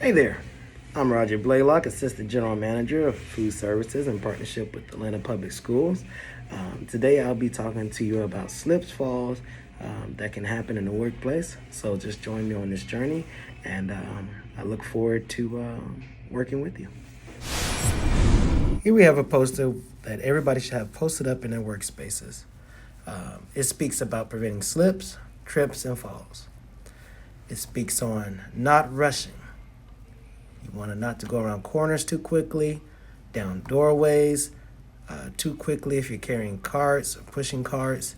Hey there, I'm Roger Blaylock, Assistant General Manager of Food Services in partnership with Atlanta Public Schools. Today I'll be talking to you about slips, falls that can happen in the workplace. So just join me on this journey, and I look forward to working with you. Here we have a poster that everybody should have posted up in their workspaces. It speaks about preventing slips, trips, and falls. It speaks on not rushing. You want not to go around corners too quickly, down doorways too quickly if you're carrying carts or pushing carts,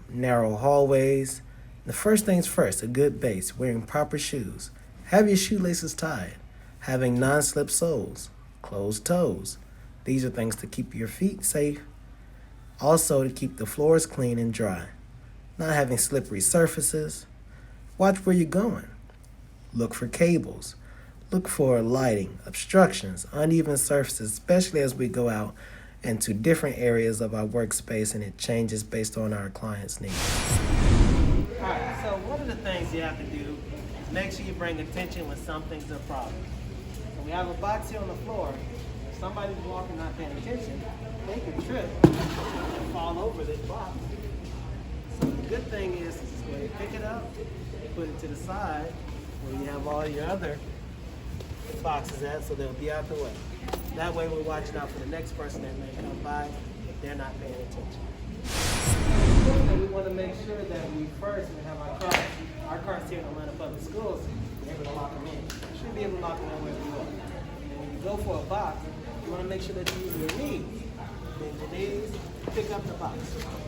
narrow hallways. The first things first, a good base, wearing proper shoes. Have your shoelaces tied, having non-slip soles, closed toes. These are things to keep your feet safe. Also to keep the floors clean and dry. Not having slippery surfaces. Watch where you're going. Look for cables. Look for lighting, obstructions, uneven surfaces, especially as we go out into different areas of our workspace and it changes based on our client's needs. All right, so one of the things you have to do is make sure you bring attention when something's a problem. So we have a box here on the floor. If somebody's walking not paying attention, they could trip and fall over this box. So the good thing is just go ahead and pick it up, put it to the side where you have all your other boxes at, so they'll be out the way. That way we're watching out for the next person that may come by if they're not paying attention. And we want to make sure that we first have our carts here in Atlanta Public Schools, we're able to lock them in. You should be able to lock them in wherever you are. And when you go for a box, you want to make sure that you use your knees. Bend your knees, pick up the box.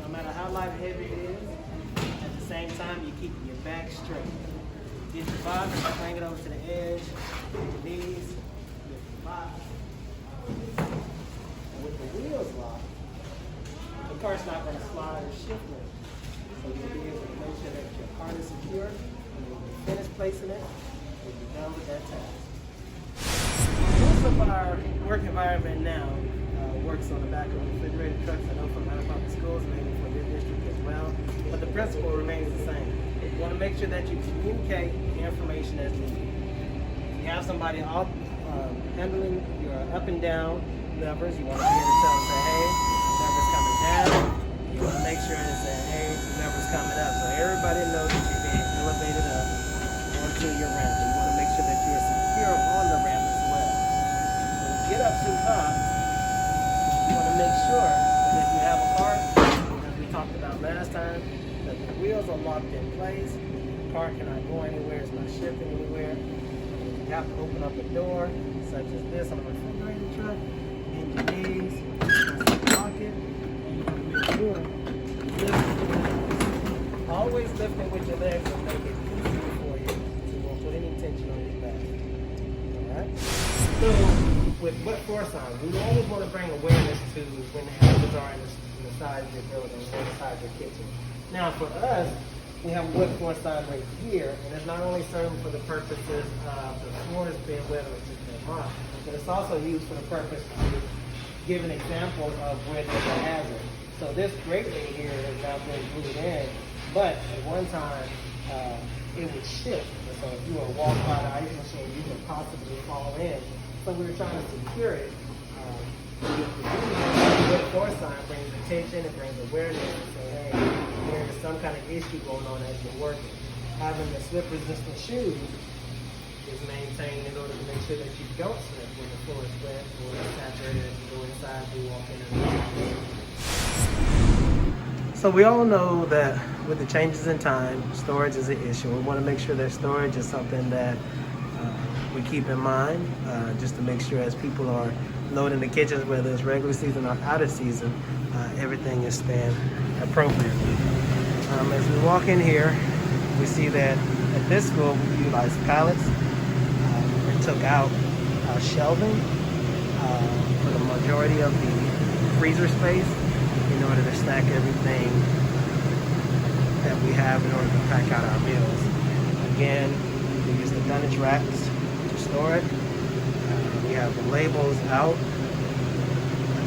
No matter how light or heavy it is, at the same time you're keeping your back straight. Get your box, bring it over to the edge, bend your knees, lift the box. And with the wheels locked, the cart's not going to slide or shift with it. So you'll be able to make sure that your cart is secure, and when you finish placing it, you'll be done with that task. Most of our work environment now works on the back of refrigerated trucks. I know from Atlanta Public Schools, maybe for your district as well, but the principle remains the same. You want to make sure that you communicate the information as needed. You have somebody handling your up and down levers. You want to be able to tell them, say, hey, the lever's coming down. You want to make sure to say, hey, the lever's coming up. So everybody knows that you're being elevated up onto your ramp. You want to make sure that you're secure on the ramp as well. When you get up to the top, you want to make sure that if you have a cart, as we talked about last time, that the wheels are locked in place. The car cannot go anywhere. It's not shifting anywhere. You have to open up a door, such as this on a refrigerator truck. Bend your knees, lock it, and you can make sure lift. Always lift it with your legs to make it easier for you, so you won't put any tension on your back. Alright? So, with wet floor signs, we always want to bring awareness to when the hazards are in the side of your building or the side of your kitchen. Now, for us, we have a wet floor sign right here, and it's not only serving for the purposes of the floors being wet or just being mopped, but it's also used for the purpose to give an example of where there's a hazard. So this grate right here has now been glued in, but at one time it would shift. And so if you were to walk by the ice machine, you could possibly fall in. So we were trying to secure it. The wet floor sign brings attention, it brings awareness, and say, hey, there's some kind of issue going on as you're working. Having the slip-resistant shoes is maintained in order to make sure that you don't slip when the floor is wet or saturated as you go inside, you walk in and out. So we all know that with the changes in time, storage is an issue. We want to make sure that storage is something that we keep in mind, just to make sure as people are loading the kitchens, whether it's regular season or out of season, everything is staying appropriately. As we walk in here, we see that at this school we utilized pallets and took out shelving for the majority of the freezer space in order to stack everything that we have in order to pack out our meals. Again, we use the dunnage racks to store it. We have the labels out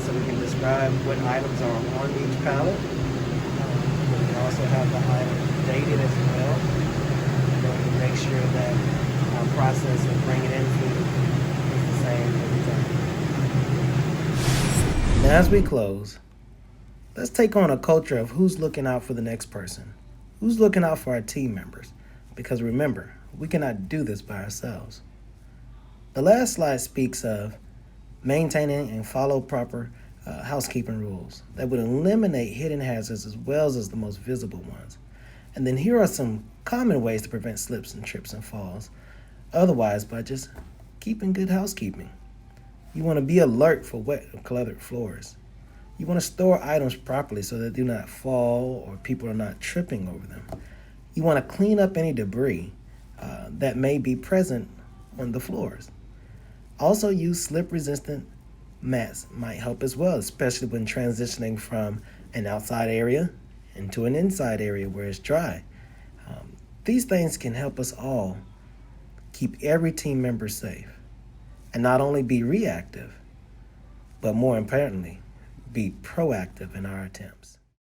so we can describe what items are on each pallet. We also have the items dated as well in order to make sure that our process of bringing in food is the same every time. Now, as we close, let's take on a culture of who's looking out for the next person, who's looking out for our team members, because remember, we cannot do this by ourselves. The last slide speaks of maintaining and follow proper housekeeping rules that would eliminate hidden hazards as well as the most visible ones. And then here are some common ways to prevent slips and trips and falls, otherwise by just keeping good housekeeping. You want to be alert for wet or cluttered floors. You want to store items properly so they do not fall or people are not tripping over them. You want to clean up any debris that may be present on the floors. Also, use slip-resistant mats might help as well, especially when transitioning from an outside area into an inside area where it's dry. These things can help us all keep every team member safe and not only be reactive, but more importantly, be proactive in our attempts.